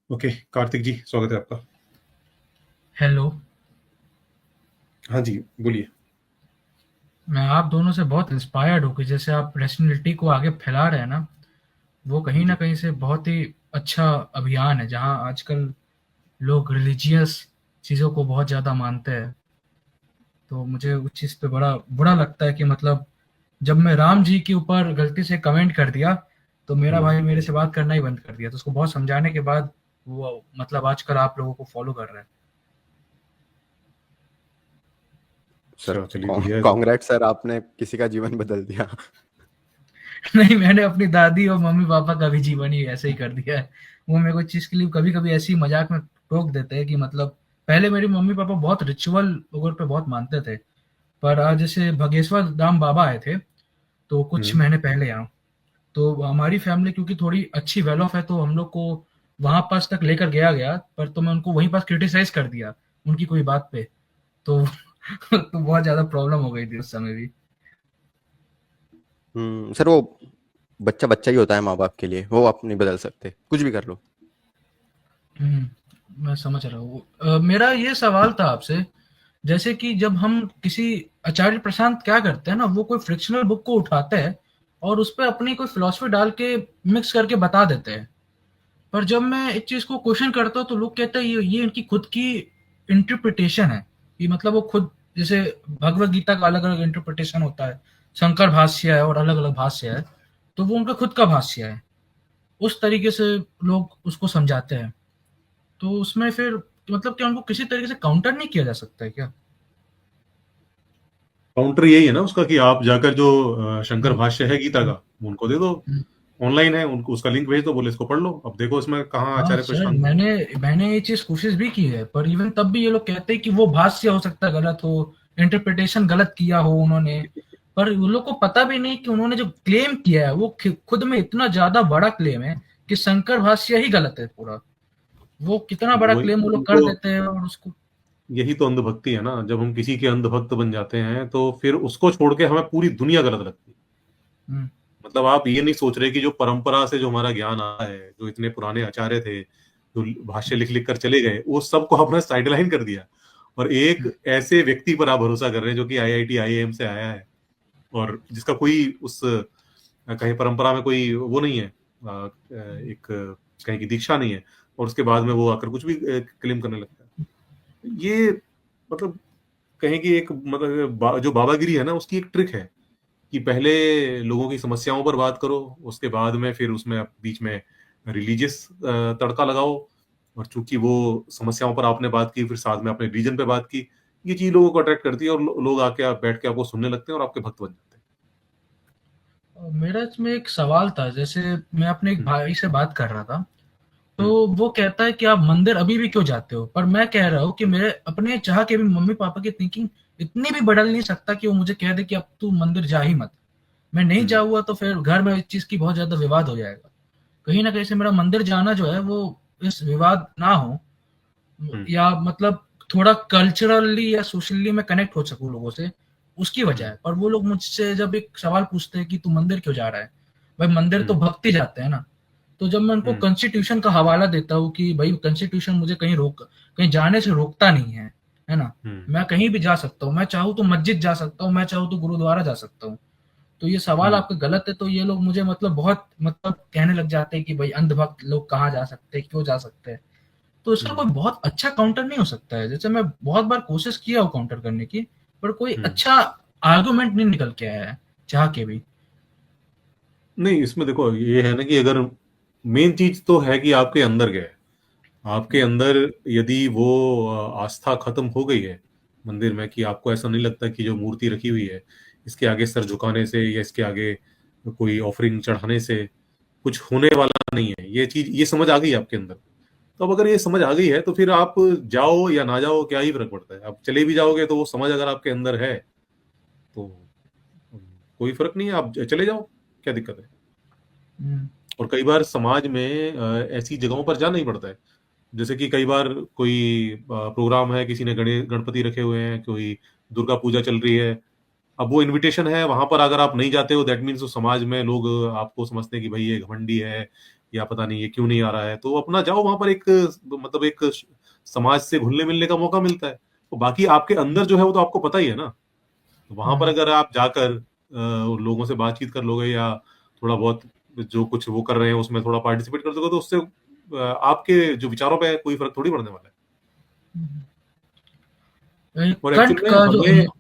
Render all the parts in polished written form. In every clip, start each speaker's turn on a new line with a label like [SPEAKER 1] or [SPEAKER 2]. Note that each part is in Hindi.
[SPEAKER 1] ओके, कार्तिक जी स्वागत है आपका।
[SPEAKER 2] हेलो।
[SPEAKER 1] हाँ जी, बोलिए।
[SPEAKER 2] मैं आप दोनों से बहुत इंस्पायर्ड हूँ कि जैसे आप रेशनलिटी को आगे फैला रहे हैं ना, वो कहीं ना
[SPEAKER 1] जी।
[SPEAKER 2] कहीं से बहुत ही अच्छा अभियान है जहाँ आजकल लोग रिलीजियस चीज़ों को बहुत ज़्यादा मानते हैं। तो मुझे उस चीज़ पे बड़ा बुरा लगता है कि मतलब जब मैं राम जी के ऊपर गलती से कमेंट कर दिया तो मेरा
[SPEAKER 1] हुँ।
[SPEAKER 2] भाई मेरे से बात करना ही बंद कर दिया, तो उसको बहुत समझाने के बाद वो मतलब आजकल आप लोगों को फॉलो कर रहा है।
[SPEAKER 3] सर,
[SPEAKER 1] अच्छा, चलिए बढ़िया है तो।
[SPEAKER 3] कांग्रेट सर, आपने किसी का जीवन बदल दिया।
[SPEAKER 2] नहीं, मैंने अपनी दादी और मम्मी-पापा का भी जीवन ही ऐसे ही कर दिया है। वो मेरे को इस चीज़ के लिए कभी-कभी ऐसे ही मज़ाक में टोक देते हैं कि मतलब पहले मेरे मम्मी-पापा बहुत रिचुअल वगैरह पे बहुत मानते थे। पर जैसे भगेश्वर धाम बाबा आए थे, तो कुछ
[SPEAKER 1] हुँ।
[SPEAKER 2] महीने पहले यहाँ, तो हमारी फैमिली क्योंकि थोड़ी अच्छी वेल ऑफ है, तो हम लोग को वहाँ पास तक लेकर गया, पर तो मैं उनको वहीं पास क्रिटिसाइज़ कर दिया, उनकी कोई बात पे। तो तो बहुत ज़्यादा प्रॉब्लम हो गई थी उस समय भी।
[SPEAKER 3] सर, वो बच्चा बच्चा ही होता है माँ बाप के लिए, वो आप नहीं बदल सकते, कुछ भी कर लो।
[SPEAKER 2] हुँ, मैं समझ रहा हूँ। मेरा ये सवाल था आपसे, जैसे कि जब हम किसी आचार्य प्रशांत क्या करते हैं ना, वो कोई फ्रिक्शनल बुक को उठाते हैं और उस पे अपनी कोई फिलॉसफी डाल के मिक्स करके बता देते हैं। पर जब मैं इस चीज़ को क्वेश्चन करता हूँ तो लोग कहते हैं ये इनकी खुद की इंटरप्रिटेशन है, कि मतलब वो खुद जैसे भगवत गीता का अलग-अलग इंटरप्रिटेशन होता है, शंकर भाष्य है और अलग-अलग भाष्य है, तो वो उनका खुद का भाष्य है। उस तरीके से लोग उसको समझाते हैं। तो उसमें फिर मतलब क्या उनको किसी तरीके से काउंटर नहीं किया जा सकता है क्या?
[SPEAKER 1] काउंटर यही है ना उसका कि आप जाकर जो शंकर
[SPEAKER 2] हुँ,
[SPEAKER 1] भाष्य है गीता
[SPEAKER 2] हुँ,
[SPEAKER 1] का, उनको दे दो।
[SPEAKER 2] हुँ।
[SPEAKER 1] ऑनलाइन है, उनको उसका लिंक भेज दो, बोले इसको पढ़ लो। अब देखो इसमें कहाँ
[SPEAKER 2] हाँ
[SPEAKER 1] आचार्य
[SPEAKER 2] सर,
[SPEAKER 1] प्रशांत।
[SPEAKER 2] मैंने मैंने ये चीज़ कोशिश भी की है, पर इवन तब भी ये लोग कहते हैं कि वो भाष्य हो सकता है गलत हो, इंटरप्रिटेशन गलत किया हो उन्होंने। पर उन लोग को पता भी नहीं कि उन्होंने जो क्लेम किया है वो खुद में इतना ज़्यादा बड़ा क्लेम है कि शंकर भाष्य ही गलत है पूरा। वो कितना बड़ा
[SPEAKER 1] वही
[SPEAKER 2] क्लेम वो लोग कर
[SPEAKER 1] उनको,
[SPEAKER 2] देते हैं और उसको।
[SPEAKER 1] यही तो अंधभक्ति है ना। जब हम किसी के अंधभक्त बन जाते हैं, तो फिर उसको छोड़ के हमें पूरी दुनिया गलत लगती है।
[SPEAKER 2] हुँ,
[SPEAKER 1] मतलब आप ये नहीं सोच रहे कि जो परंपरा से जो हमारा ज्ञान आया है, जो इतने पुराने आचार्य थे, जो भाष्य लिख लिख कर चले गए, वो सबको आपने साइडलाइन कर दिया और एक
[SPEAKER 2] हुँ,
[SPEAKER 1] ऐसे व्यक्ति पर आप भरोसा कर रहे हैं जो कि आईआईटी आईआईएम से आया है और जिसका कोई उस कहीं परंपरा में कोई वो नहीं है, एक कहीं की दीक्षा नहीं है, और उसके बाद में वो आकर कुछ भी क्लेम करने लगता है। ये मतलब कहें कि एक मतलब जो बाबागिरी है ना, उसकी एक ट्रिक है कि पहले लोगों की समस्याओं पर बात करो, उसके बाद में फिर उसमें आप बीच में रिलीजियस तड़का लगाओ, और चूंकि वो समस्याओं पर आपने बात की, फिर साथ में आपने रिलीजन पे बात की। ये चीज लोगों को अट्रैक्ट करती है और लोग आके आप बैठ के आपको सुनने लगते हैं और आपके भक्त बन जाते
[SPEAKER 2] मेरा इसमें एक सवाल था, जैसे मैं अपने एक
[SPEAKER 1] हैं।
[SPEAKER 2] भाई से बात कर रहा था, तो
[SPEAKER 1] हम्म।
[SPEAKER 2] वो कहता है कि आप मंदिर अभी भी क्यों जाते हो? पर मैं कह रहा हूँ कि मेरे अपने चाह के भी मम्मी-पापा की थिंकिंग इतनी भी बदल नहीं सकता कि वो मुझे कह दे कि अब तू मंदिर जा ही मत। मैं नहीं
[SPEAKER 1] हम्म।
[SPEAKER 2] जाऊँगा तो फिर घर में इस चीज़ की बहुत ज़्यादा विवाद हो जाएगा। कहीं न कहीं से मेरा मंदिर जाना जो है वो इस विवाद ना हो,
[SPEAKER 1] हम्म।
[SPEAKER 2] या मतलब थोड़ा कल्चरली या सोशली मैं कनेक्ट हो सकूँ लोगों से, उसकी वजह
[SPEAKER 1] हम्म।
[SPEAKER 2] है। पर वो लोग मुझसे जब एक सवाल पूछते हैं कि तू मंदिर क्यों जा रहा है? भाई मंदिर तो
[SPEAKER 1] हम्म।
[SPEAKER 2] भक्त ही जाते हैं ना। तो जब मैं उनको
[SPEAKER 1] हम्म।
[SPEAKER 2] कॉन्स्टिट्यूशन का हवाला देता हूँ कि भाई कॉन्स्टिट्यूशन मुझे कहीं जाने से रोकता नहीं है ना?
[SPEAKER 1] हम्म।
[SPEAKER 2] मैं कहीं भी जा सकता हूँ, मैं चाहूँ तो मस्जिद जा सकता हूँ, मैं चाहूँ तो गुरुद्वारा जा सकता हूँ। तो ये सवाल
[SPEAKER 1] हम्म।
[SPEAKER 2] आपका गलत है, तो ये लोग मुझे मतलब बहुत मतलब कहने लग जाते हैं कि भाई अंधभक्त लोग कहाँ जा सकते हैं, क्यों जा सकते हैं? तो इसका
[SPEAKER 1] हम्म।
[SPEAKER 2] कोई बहुत अच्छा काउंटर नहीं हो सकता है। जैसे मैं बहुत बार कोशिश किया हूँ काउंटर करने की, पर कोई
[SPEAKER 1] हम्म।
[SPEAKER 2] अच्छा आर्गुमेंट नहीं निकल के आया है, चाह के भी।
[SPEAKER 1] नहीं, इसमें देखो ये है ना कि अगर मेन चीज तो है कि आपके अंदर क्या है। आपके अंदर यदि वो आस्था खत्म हो गई है मंदिर में, कि आपको ऐसा नहीं लगता कि जो मूर्ति रखी हुई है, इसके आगे सर झुकाने से या इसके आगे कोई ऑफरिंग चढ़ाने से कुछ होने वाला नहीं है, ये चीज ये समझ आ गई है आपके अंदर। तो अब अगर ये समझ आ गई है तो फिर आप जाओ या ना जाओ, क्या ही फर्क पड़ता है। आप चले भी जाओगे तो वो समझ अगर आपके अंदर है तो कोई फर्क नहीं है, आप चले जाओ, क्या दिक्कत है।
[SPEAKER 2] हुँ,
[SPEAKER 1] और कई बार समाज में ऐसी जगहों पर जाना ही पड़ता है। जैसे कि कई बार कोई प्रोग्राम है, किसी ने गणपति रखे हुए हैं, कोई दुर्गा पूजा चल रही है, अब वो इनविटेशन है, वहां पर अगर आप नहीं जाते हो, दैट मीन्स समाज में लोग आपको समझते हैं कि भाई ये घमंडी है, या पता नहीं ये क्यों नहीं आ रहा है, तो अपना जाओ वहां पर, एक मतलब एक समाज से घुलने मिलने का मौका मिलता है। तो बाकी आपके अंदर जो है वो तो आपको पता ही है ना। तो वहां पर अगर आप जाकर लोगों से बातचीत कर लोगे या थोड़ा बहुत जो कुछ वो कर रहे हैं उसमें थोड़ा पार्टिसिपेट कर दोगे, तो उससे आपके जो विचारों पे कोई फर्क थोड़ी पड़ने वाला है। और
[SPEAKER 2] कंट
[SPEAKER 1] एक्चुअल में
[SPEAKER 2] का जो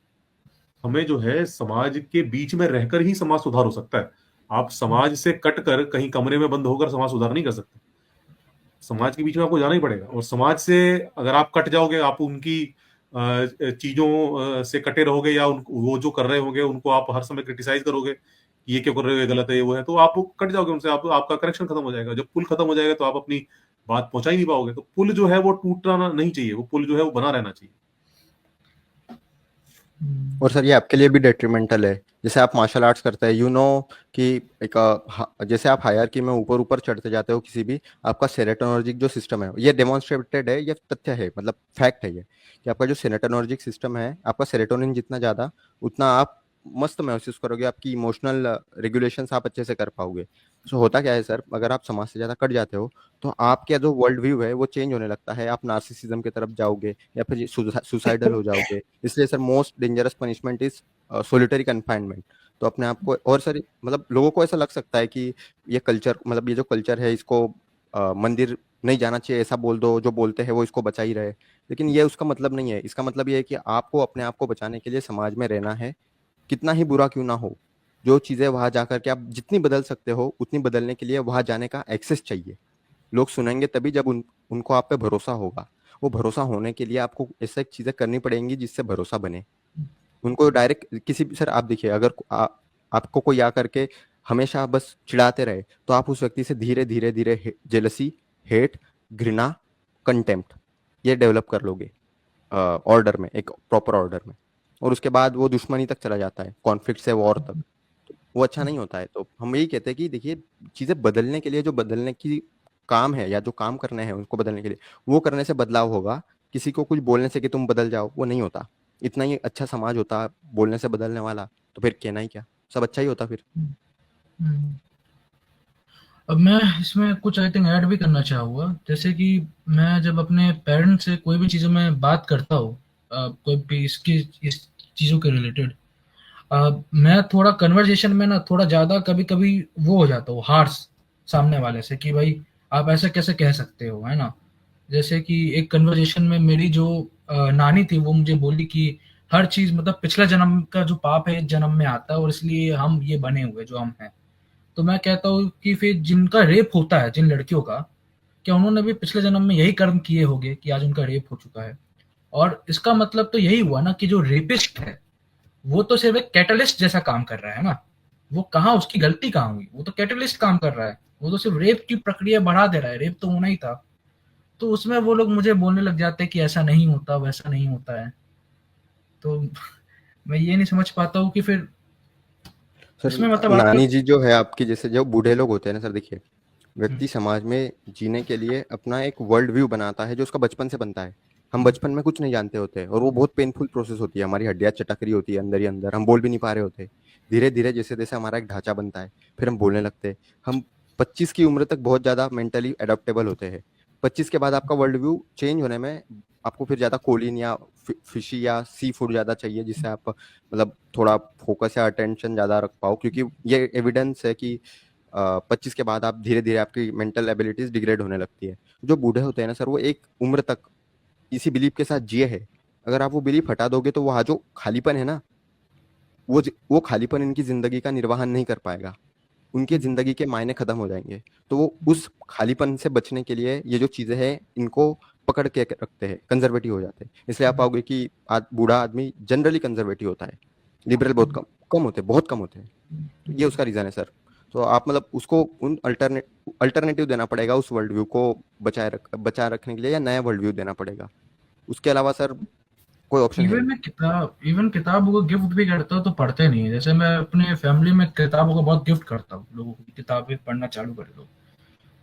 [SPEAKER 1] हमें जो है समाज के बीच में रहकर ही समाज सुधार हो सकता है। आप समाज से कट कर कहीं कमरे में बंद होकर समाज सुधार नहीं कर सकते। समाज के बीच में आपको जाना ही पड़ेगा, और समाज से अगर आप कट जाओगे, आप उनकी चीजों से कटे रहोगे, या वो जो कर रहे होंगे उनको आप हर समय क्रिटिसाइज करोगे कि ये क्यों कर रहे हो, ये गलत है, ये वो है, तो आप कट जाओगे उनसे, आपका कनेक्शन खत्म हो जाएगा। जब पुल खत्म हो जाएगा तो आप अपनी बात पहुंचा ही नहीं पाओगे। तो पुल जो है वो टूटना नहीं चाहिए, वो पुल जो है वो बना रहना चाहिए।
[SPEAKER 3] और सर ये आपके लिए भी डेट्रीमेंटल है। जैसे आप मार्शल आर्ट्स करते हैं, यू नो कि जैसे आप हायरार्की में ऊपर ऊपर चढ़ते जाते हो किसी भी, आपका सेरोटोनर्जिक जो सिस्टम है, ये डेमोन्स्ट्रेटेड है, ये तथ्य है, मतलब फैक्ट है ये, कि आपका जो सेरोटोनर्जिक सिस्टम है, आपका सेरोटोनिन जितना ज्यादा उतना आप मस्त महसूस करोगे, आपकी इमोशनल रेगुलेशंस आप अच्छे से कर पाओगे। सो होता क्या है सर, अगर आप समाज से ज्यादा कट जाते हो तो आपका जो वर्ल्ड व्यू है वो चेंज होने लगता है, आप नार्सिसिज्म की तरफ जाओगे या फिर सुसाइडल हो जाओगे। इसलिए sir most dangerous punishment is solitary confinement. तो अपने आप को, और सर मतलब लोगों को ऐसा लग सकता है कि ये कल्चर, मतलब ये जो कल्चर है इसको मंदिर नहीं जाना चाहिए, ऐसा बोल दो, जो बोलते हैं वो इसको बचा ही रहे, लेकिन ये उसका मतलब नहीं है। इसका मतलब ये है कि आपको अपने आप को बचाने के लिए समाज में रहना है, कितना ही बुरा क्यों ना हो। जो चीजें वहां जाकर के आप जितनी बदल सकते हो उतनी बदलने के लिए वहां जाने का एक्सेस चाहिए। लोग सुनेंगे तभी जब उनको आप पे भरोसा होगा। वो भरोसा होने के लिए आपको ऐसी चीजें करनी पड़ेंगी जिससे भरोसा बने। उनको डायरेक्ट किसी भी, सर आप देखिए, अगर आपको कोई आकर के हमेशा बस चिढ़ाते रहे तो आप उस व्यक्ति से धीरे धीरे धीरे जेलसी, हेट, घृणा, कंटेम्प्ट ये डेवलप कर लोगे ऑर्डर में, एक प्रॉपर ऑर्डर में, और उसके बाद वो दुश्मनी तक चला जाता है, कॉन्फ्लिक्ट से वॉर तक। वो अच्छा नहीं होता है। तो हम यही कहते हैं कि देखिए, चीजें बदलने के लिए जो बदलने की काम है या जो काम करने हैं उनको बदलने के लिए, वो करने से बदलाव होगा। किसी को कुछ बोलने से कि तुम बदल जाओ, वो नहीं होता। इतना ही अच्छा समाज होता बोलने से बदलने वाला, तो फिर कहना ही क्या, सब अच्छा ही होता फिर।
[SPEAKER 2] अब मैं इसमें कुछ आई थिंक ऐड भी करना चाहूँगा। जैसे कि मैं जब अपने पेरेंट्स से कोई भी चीज़ों में बात करता हूँ, कोई भी इस चीज़ों के रिलेटेड, मैं थोड़ा कन्वर्जेशन में ना थोड़ा ज़्यादा कभी-कभी वो हो जाता हूँ हार्श सामने वाले से, कि भाई आप ऐसा कैसे कह सकते हो, है ना? जैसे कि एक कन्वर्जेशन में मेरी जो नानी थी वो मुझे बोली कि हर चीज़ मतलब पिछला जन्म का जो पाप है इस जन्म में आता है और इसलिए हम ये बने हुए जो हम हैं। तो मैं कहता हूँ कि फिर जिनका रेप होता है, जिन लड़कियों का, क्या उन्होंने भी पिछले जन्म में यही कर्म किए होंगे कि आज उनका रेप हो चुका है? और इसका मतलब तो यही हुआ ना कि जो रेपिस्ट है वो तो सिर्फ एक कैटलिस्ट जैसा काम कर रहा है ना। वो कहाँ, उसकी गलती कहाँ हुई? वो तो कैटलिस्ट काम कर रहा है, वो तो सिर्फ रेप की प्रक्रिया बढ़ा दे रहा है, रेप तो होना ही था। तो उसमें वो लोग मुझे बोलने लग जाते हैं कि ऐसा नहीं होता, वैसा नहीं होता है। तो मैं ये नहीं समझ पाता हूँ कि फिर
[SPEAKER 3] सर
[SPEAKER 2] इसमें मतलब आपको
[SPEAKER 3] नानी जी जो है आपकी, जैसे जो बूढ़े लोग होते हैं ना सर, देखिए व्यक्ति समाज में जीने के लिए अपना एक वर्ल्ड व्यू बनाता है जो उसका बचपन से बनता है। हम बचपन में कुछ नहीं जानते होते और वो बहुत पेनफुल प्रोसेस होती है, हमारी हड्डियां चटक रही होती है अंदर ही अंदर, हम बोल भी नहीं पा रहे होते। धीरे धीरे जैसे जैसे हमारा एक ढांचा बनता है फिर हम बोलने लगते हैं। हम 25 की उम्र तक बहुत ज्यादा मेंटली एडेप्टेबल होते हैं। 25 के बाद आपका वर्ल्ड व्यू चेंज होने में आपको फिर ज्यादा कोलिन या फिशी या सी फूड ज्यादा चाहिए, जिससे आप मतलब थोड़ा फोकस या अटेंशन ज्यादा रख पाओ, क्योंकि ये एविडेंस है कि 25 के बाद आप धीरे धीरे आपकी मेंटल एबिलिटीज डिग्रेड होने लगती है। जो बूढ़े होते हैं ना सर, वो एक उम्र तक इसी बिलीफ के साथ जिए है। अगर आप वो बिलीफ हटा दोगे तो वहाँ जो खालीपन है ना, वो खालीपन इनकी जिंदगी का निर्वहन नहीं कर पाएगा, उनके जिंदगी के मायने खत्म हो जाएंगे। तो वो उस खालीपन से बचने के लिए ये जो चीजें हैं इनको पकड़ के रखते हैं, कंजर्वेटिव हो जाते हैं। इसलिए आप पाओगे कि बूढ़ा आदमी जनरली कंजर्वेटिव होता है, लिबरल बहुत कम होते हैं, बहुत कम होते हैं। तो ये उसका रीजन है सर। तो आप मतलब उसको उन अल्टरनेटिव देना पड़ेगा, उस वर्ल्ड व्यू को बचाए रखने के लिए, या नया वर्ल्ड व्यू देना पड़ेगा। उसके अलावा सर कोई ऑप्शन है नहीं।
[SPEAKER 2] इवन किताबों को गिफ्ट भी करता हूँ तो पढ़ते नहीं है। जैसे मैं अपने फैमिली में किताबों को बहुत गिफ्ट करता हूँ, लोगों की किताबें पढ़ना चालू कर दो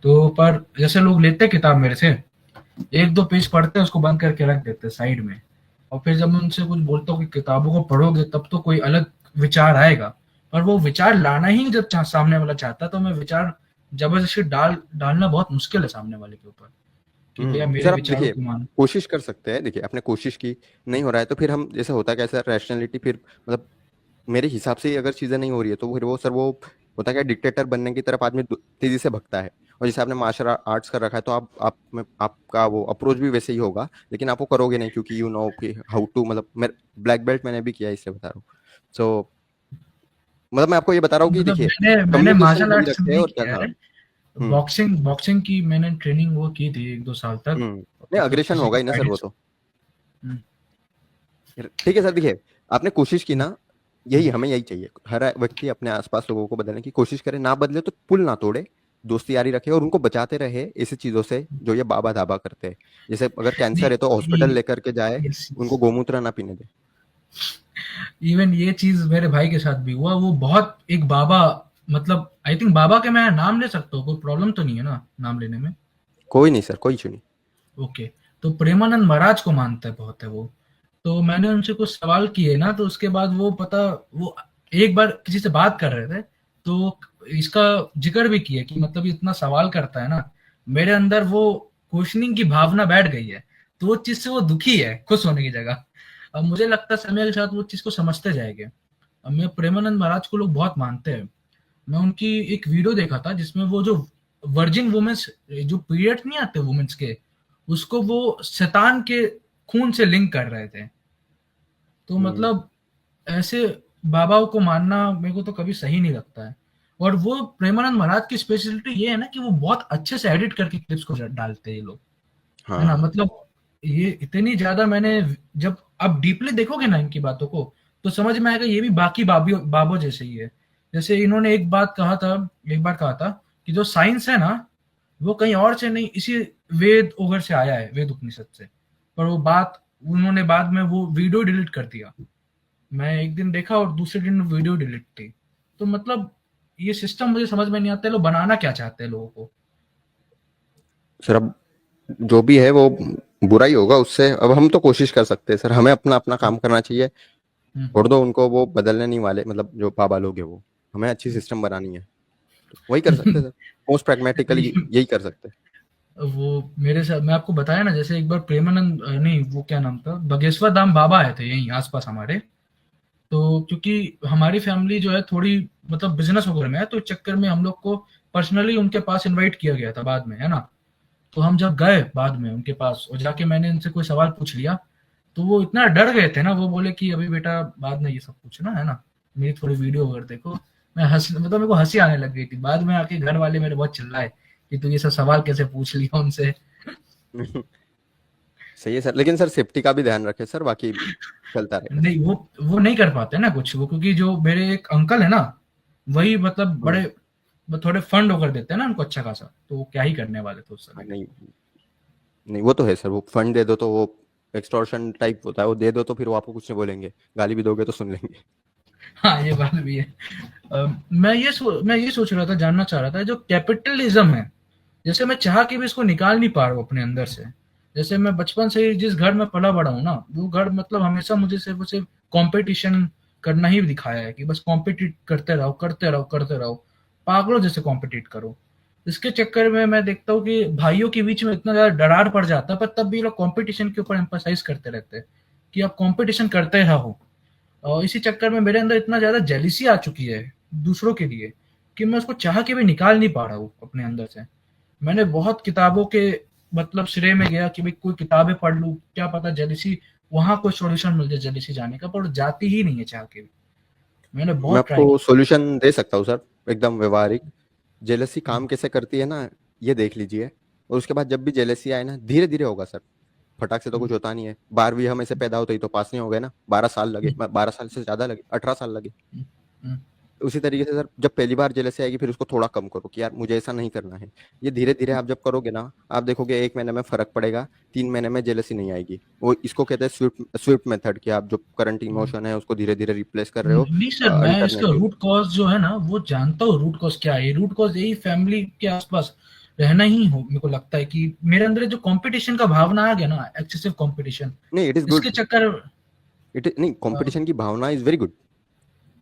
[SPEAKER 2] तो, पर जैसे लोग लेते किताब मेरे से, एक दो पेज पढ़ते हैं उसको बंद करके रख देते हैं साइड में, और फिर जब मैं उनसे कुछ बोलता हूँ कि किताबों को पढ़ोगे तब तो कोई अलग विचार आएगा, पर वो विचार लाना ही जब सामने वाला चाहता है तो मैं विचार जबरदस्ती डालना बहुत मुश्किल है सामने वाले के ऊपर कि भैया मेरे
[SPEAKER 3] सर आप
[SPEAKER 2] विचारों
[SPEAKER 3] देखिए
[SPEAKER 2] को मान।
[SPEAKER 3] कोशिश कर सकते हैं, देखिए आपने कोशिश की, नहीं हो रहा है तो फिर हम जैसे होता क्या है सर, रैशनैलिटी फिर मतलब मेरे हिसाब से ही अगर चीजें नहीं हो रही है तो फिर वो सर वो होता क्या, डिक्टेटर बनने की तरफ आदमी तेजी से भगता है। और जैसे आपने मार्शल आर्ट्स कर रखा है तो आप में आपका वो अप्रोच भी वैसे ही होगा, लेकिन आप वो करोगे नहीं क्योंकि यू नो कि हाउ टू, मतलब मैं ब्लैक बेल्ट मैंने भी किया है, इसलिए बता रहा हूँ। सो मतलब मैं आपको ये बता रहा हूँ कि
[SPEAKER 2] मतलब
[SPEAKER 3] देखिए
[SPEAKER 2] मैंने
[SPEAKER 3] कम्युनिकेशन
[SPEAKER 2] मार्शल
[SPEAKER 3] सही
[SPEAKER 2] आर्ट्स
[SPEAKER 3] रखे
[SPEAKER 2] नहीं
[SPEAKER 3] और क्या,
[SPEAKER 2] किया
[SPEAKER 3] हाँ।
[SPEAKER 2] है।
[SPEAKER 3] हम्म
[SPEAKER 2] बॉक्सिंग की मैंने ट्रेनिंग वो की थी 1-2 साल तक,
[SPEAKER 3] नहीं
[SPEAKER 2] मतलब
[SPEAKER 3] अग्रेशन
[SPEAKER 2] किसी
[SPEAKER 3] होगा
[SPEAKER 2] के
[SPEAKER 3] ही ना सर वो
[SPEAKER 2] गाइडेंस।
[SPEAKER 3] तो।
[SPEAKER 2] हुँ,
[SPEAKER 3] ठीक है सर, देखिए आपने कोशिश की
[SPEAKER 2] हुँ,
[SPEAKER 3] ना, यही हमें यही चाहिए, हर व्यक्ति अपने आसपास लोगों को बदलने की कोशिश करे, ना बदले तो पुल ना तोड़े, दोस्ती यारी रखे और उनको बचाते रहे ऐसी चीजों से जो ये बाबा धाबा करते हैं। जैसे अगर कैंसर है तो हॉस्पिटल
[SPEAKER 2] नहीं,
[SPEAKER 3] लेकर के जाए,
[SPEAKER 2] यस,
[SPEAKER 3] उनको
[SPEAKER 2] यस।
[SPEAKER 3] गोमूत्र ना पीने दे।
[SPEAKER 2] इवन ये चीज़ मेरे भाई के साथ भी हुआ। वो बहुत एक बाबा, मतलब आई थिंक बाबा के मैं नाम ले सकता हूँ, कोई प्रॉब्लम तो नहीं है ना नाम लेने में?
[SPEAKER 3] कोई नहीं सर, कोई इशू नहीं।
[SPEAKER 2] ओके। तो प्रेमानंद महाराज को मानता है बहुत है वो। तो मैंने उनसे कुछ सवाल किए ना, तो उसके बाद वो एक बार किसी से बात कर रहे थे, तो इसका जिक्र भी किया कि मतलब ये इतना सवाल करता है ना, मेरे अंदर वो क्वेश्चनिंग की भावना बैठ गई है। तो वो चीज़ से वो दुखी है, खुश होने की जगह। अब मुझे लगता है समय के साथ वो चीज़ को समझते जाएँगे। अब मैं प्रेमानंद महाराज को लोग बहुत मानते हैं। मैं उनकी एक वीडियो देखा था जिसमें वो जो वर्जिन वुमेन्स, जो पीरियड नहीं आते वुमेन्स के, उसको वो शैतान के खून से लिंक कर रहे थे। तो
[SPEAKER 3] हम्म,
[SPEAKER 2] मतलब ऐसे बाबाओं को मानना मेरे को तो कभी सही नहीं लगता है। और वो प्रेमानंद महाराज की स्पेशलिटी ये है ना कि वो बहुत अच्छे से एडिट करके क्लिप्स को डालते हैं ये लोग, है ना?
[SPEAKER 3] हाँ
[SPEAKER 2] मतलब ये इतनी ज्यादा मैंने, जब आप डीपली देखोगे ना इनकी बातों को, तो समझ में आएगा ये भी बाकी बाबों जैसे ही है। जैसे इन्होंने एक बार कहा था कि जो साइंस है ना, वो कहीं और से नहीं, इसी वेद ओगर से आया है, वेद उपनिषद से। पर वो बात उन्होंने बाद में वो वीडियो डिलीट कर दिया। मैं एक दिन देखा और दूसरे दिन वीडियो डिलीट थी। तो मतलब ये सिस्टम मुझे समझ में नहीं आता है, लोग बनाना क्या चाहते हैं लोगों को।
[SPEAKER 3] सर अब जो भी है वो बुरा ही होगा उससे, अब हम तो कोशिश कर सकते हैं सर, हमें अपना अपना काम करना चाहिए।
[SPEAKER 2] हम्म,
[SPEAKER 3] छोड़ दो उनको, वो बदलने नहीं वाले, मतलब जो बाबा लोग हैं वो, हमें अच्छी सिस्टम बनानी है, तो वही कर सकते हैं सर, मोस्ट प्रैग्मेटिकली
[SPEAKER 2] नहीं,
[SPEAKER 3] यही कर सकते हैं।
[SPEAKER 2] वो मेरे साथ मैं आपको बताया ना, जैसे एक बार प्रेमानंद नहीं वो क्या नाम था, बगेश्वर धाम बाबा आए थे यहीं आसपास हमारे। तो क्योंकि हमारी फैमिली जो है थोड़ी मतलब बिजनेस वगैरह में है, तो इस चक्कर में हम लोग को पर्सनली उनके पास इनवाइट किया गया था बाद में, है ना? तो हम जब गए बाद में उनके पास और जाके मैंने उनसे कोई सवाल पूछ लिया, तो वो इतना डर गए थे ना, वो बोले कि अभी बेटा बाद में ये सब पूछना, है ना? मेरी थोड़ी वीडियो वगैरह देखो। मैं हंस मतलब मेरे को हंसी आने लग गई थी। बाद में आके घर वाले मेरे बहुत चिल्लाए कि तू ये सब सवाल कैसे पूछ लिया उनसे।
[SPEAKER 3] सही है सर, लेकिन सर सेफ्टी का भी ध्यान रखें सर, बाकी चलता रहेगा सर।
[SPEAKER 2] नहीं, वो नहीं कर पाते ना कुछ वो, क्योंकि जो मेरे एक अंकल है ना, वही मतलब
[SPEAKER 3] हम्म,
[SPEAKER 2] बड़े वो थोड़े फंड वगैरह देते हैं ना उनको अच्छा खासा, तो वो क्या ही करने वाले थे उस
[SPEAKER 3] हाँ,
[SPEAKER 2] समय।
[SPEAKER 3] नहीं नहीं वो तो है सर, वो फंड दे दो तो वो एक्सटॉर्शन टाइप होता है, वो दे दो तो फिर वो आपको कुछ नहीं बोलेंगे, गाली भी दोगे तो सुन लेंगे।
[SPEAKER 2] हाँ, ये बात भी है। मैं ये सोच रहा था, जानना चाह रहा था, जो कैपिटलिज्म है, जैसे मैं चाह के भी इसको निकाल नहीं पा रहा हूँ अपने अंदर से। जैसे मैं बचपन से ही जिस घर में पला बड़ा हूँ ना, वो घर मतलब हमेशा मुझे सिर्फ कंपटीशन करना ही दिखाया है कि बस कॉम्पिटिट करते रहो, करते रहो, करते रहो, पागलों जैसे कॉम्पिटिट करो। इसके चक्कर में मैं देखता हूँ कि भाइयों के बीच में इतना ज्यादा दरार पड़ जाता है, पर तब भी लोग कंपटीशन के ऊपर एम्फसाइज करते रहते हैं कि आप कंपटीशन करते रहो। और इसी चक्कर में मेरे अंदर इतना ज्यादा जेलिसी आ चुकी है दूसरों के लिए कि मैं उसको चाह के भी निकाल नहीं पा रहा हूँ अपने अंदर से। मैंने बहुत किताबों के मतलब सिरे में गया कि भाई कोई किताबें पढ़ लूँ, क्या पता जेलिसी वहां कोई सॉल्यूशन मिल जाए जेलिसी जाने का, पर जाती ही नहीं है चाह के भी। मैंने
[SPEAKER 3] मैं
[SPEAKER 2] बहुत ट्राई
[SPEAKER 3] आपको
[SPEAKER 2] किया।
[SPEAKER 3] सॉल्यूशन दे सकता हूँ सर, एकदम व्यवहारिक। जेलसी
[SPEAKER 2] हम्म,
[SPEAKER 3] काम कैसे करती है ना, ये देख लीजिए, और उसके बाद जब भी जेलसी आए ना, धीरे धीरे होगा सर, फटाक से तो
[SPEAKER 2] हम्म,
[SPEAKER 3] कुछ होता नहीं है। 12वीं हम ऐसे पैदा होते ही तो पास नहीं हो गए ना, 12 साल लगे, 12 साल से ज्यादा लगे, 18 साल लगे।
[SPEAKER 2] हम्म, हम्म,
[SPEAKER 3] उसी तरीके से सर, जब पहली बार जेलसी आएगी फिर उसको थोड़ा कम करो कि यार मुझे ऐसा नहीं करना है। ये धीरे धीरे आप जब करोगे ना, आप देखोगे 1 महीने में फर्क पड़ेगा, 3 महीने में जेलसी नहीं आएगी। वो इसको कहते हैं स्विफ्ट स्विफ्ट मेथड, कि आप जो करंट
[SPEAKER 2] हम्म।
[SPEAKER 3] इमोशन है उसको धीरे धीरे रिप्लेस कर रहे हो
[SPEAKER 2] नहीं सर, मैं इसका
[SPEAKER 3] अल्टरनेटिव।
[SPEAKER 2] रूट कॉज जो है ना वो जानता हूँ। रूट कॉज क्या है? रूट कॉज यही फैमिली के आसपास रहना ही हो। मेरे को लगता है कि मेरे अंदर जो कंपटीशन का भावना आ गया ना, एक्सेसिव कंपटीशन,
[SPEAKER 3] नहीं इट इज
[SPEAKER 2] इसके
[SPEAKER 3] गुड,
[SPEAKER 2] चक्कर
[SPEAKER 3] इट नहीं, कंपटीशन की भावना is very good,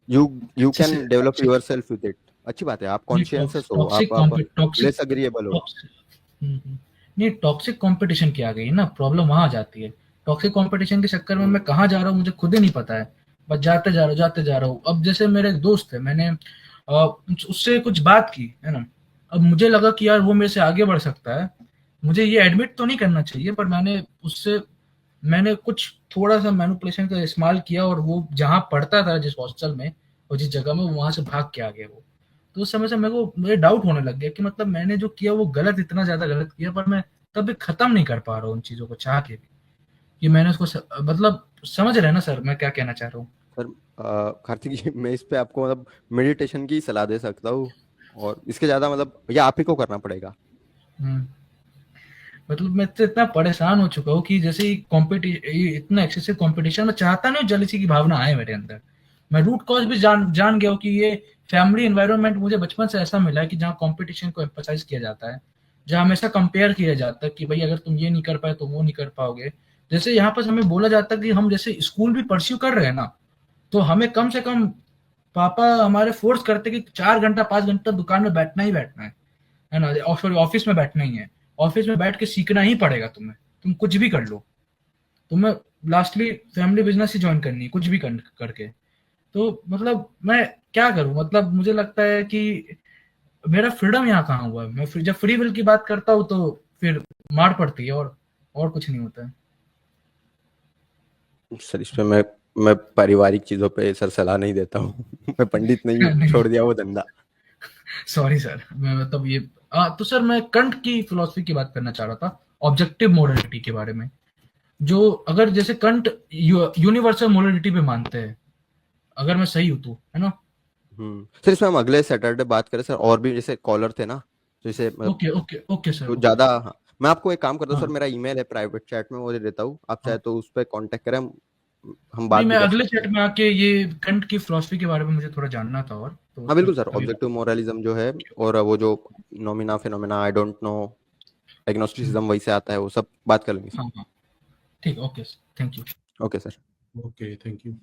[SPEAKER 3] you you
[SPEAKER 2] अच्छे से
[SPEAKER 3] कैन डेवलप
[SPEAKER 2] अच्छे
[SPEAKER 3] योर सेल्फ विद इट। अच्छी बात है, आप
[SPEAKER 2] नहीं,
[SPEAKER 3] कॉन्शियस हो,
[SPEAKER 2] टॉक्सिक
[SPEAKER 3] आप
[SPEAKER 2] टॉक्सिक
[SPEAKER 3] लेस अग्रीएबल हो।
[SPEAKER 2] नहीं, टॉक्सिक कंपटीशन की आ गई ना, प्रॉब्लम वहां आ जाती है। टॉक्सिक कंपटीशन के चक्कर में मैं कहाँ जा रहा हूँ मुझे खुद ही नहीं पता है, बस जाते जा रहा हूँ। अब जैसे मेरे एक दोस्त है, मैंने उससे कुछ बात की है ना, अब मुझे लगा कि यार वो मेरे से आगे बढ़ सकता है, मुझे ये एडमिट तो नहीं करना चाहिए, पर मैंने कुछ थोड़ा सा मैनिपुलेशन का इस्तेमाल किया, और वो जहाँ पढ़ता था, जिस हॉस्टल में और जिस जगह में, वहां से भाग के आ गया वो। तो उस समय से मुझे डाउट होने लग गया कि मतलब मैंने जो किया वो गलत, इतना ज्यादा गलत किया, पर मैं तब भी खत्म नहीं कर पा रहा हूँ उन चीजों को चाह के भी, कि मैंने उसको मतलब समझ रहे हैं ना सर मैं क्या कहना चाह रहा हूँ।
[SPEAKER 3] सर कार्तिक जी, मैं इस पे आपको मतलब मेडिटेशन की सलाह दे सकता हूँ, और इसके ज्यादा मतलब ये आप ही को करना पड़ेगा।
[SPEAKER 2] हम्म, मतलब मैं तो इतना परेशान हो चुका हूँ कि जैसे ही इतना एक्सेसिव कंपटीशन, मैं चाहता नहीं जेलिसी की भावना आए मेरे अंदर। मैं रूट कॉज भी जान गया हूँ कि ये फैमिली एनवायरनमेंट मुझे बचपन से ऐसा मिला है कि जहाँ कंपटीशन को एम्फसाइज किया जाता है, जहाँ हमेशा कंपेयर किया जाता है कि भाई अगर तुम ये नहीं कर पाए तो वो नहीं कर पाओगे। जैसे यहाँ पर हमें बोला जाता है कि हम जैसे स्कूल भी परस्यू कर रहे हैं ना, तो हमें कम से कम पापा हमारे फोर्स करते कि 4 घंटा 5 घंटा दुकान में बैठना ही बैठना है ना, सॉरी ऑफिस में बैठना ही है, ऑफिस में बैठ के सीखना ही पड़ेगा तुम्हें, तुम कुछ भी कर लो, तुम्हें लास्टली फैमिली बिजनेस ही ज्वाइन करनी है, कुछ भी करके। तो मतलब मैं क्या करूं, मतलब मुझे लगता है कि मेरा फ्रीडम यहाँ कहाँ हुआ है। मैं जब फ्री विल की बात करता हूँ तो फिर मार पड़ती है, और कुछ नहीं होता है।
[SPEAKER 3] सर इस पे मैं पारिवारिक चीजों पे सर सलाह नहीं देता हूँ। मैं पंडित नहीं हूँ,
[SPEAKER 2] नहीं,
[SPEAKER 3] छोड़ दिया वो धंधा।
[SPEAKER 2] सॉरी सर, मैं मतलब ये तो सर मैं कंट की फिलॉसफी की बात करना चाह रहा था, ऑब्जेक्टिव मोरालिटी के बारे में। जो अगर जैसे कंट यूनिवर्सल मोरालिटी पे मानते हैं, अगर मैं सही हूं तो, है ना।
[SPEAKER 3] सर इसमें हम अगले सैटरडे बात करें सर, और भी जैसे कॉलर थे ना, तो जैसे मतलब
[SPEAKER 2] ओके ओके ओके सर,
[SPEAKER 3] तो
[SPEAKER 2] ओके।
[SPEAKER 3] ज्यादा, हाँ, मैं आपको एक काम करता हूँ सर,
[SPEAKER 2] हाँ
[SPEAKER 3] मेरा ईमेल है प्राइवेट चैट में, वो दे देता हूँ, आप चाहे
[SPEAKER 2] हाँ,
[SPEAKER 3] तो उस पर कांटेक्ट करें, हम बात
[SPEAKER 2] नहीं
[SPEAKER 3] भी
[SPEAKER 2] मैं
[SPEAKER 3] कर
[SPEAKER 2] अगले
[SPEAKER 3] सकते
[SPEAKER 2] सेट
[SPEAKER 3] हैं।
[SPEAKER 2] में आके ये कंट की फिलॉसफी के बारे में मुझे थोड़ा जानना था, और तो
[SPEAKER 3] हाँ
[SPEAKER 2] उस पर
[SPEAKER 3] बिल्कुल सर,
[SPEAKER 2] अभी
[SPEAKER 3] ऑब्जेक्टिव मोरलिज्म जो है, और वो जो noumena phenomena I don't know agnosticism वही से आता है, वो सब बात कर लेंगे सर।
[SPEAKER 2] हाँ हाँ, ठीक, okay, thank you.
[SPEAKER 3] Okay sir.
[SPEAKER 1] Okay, thank you.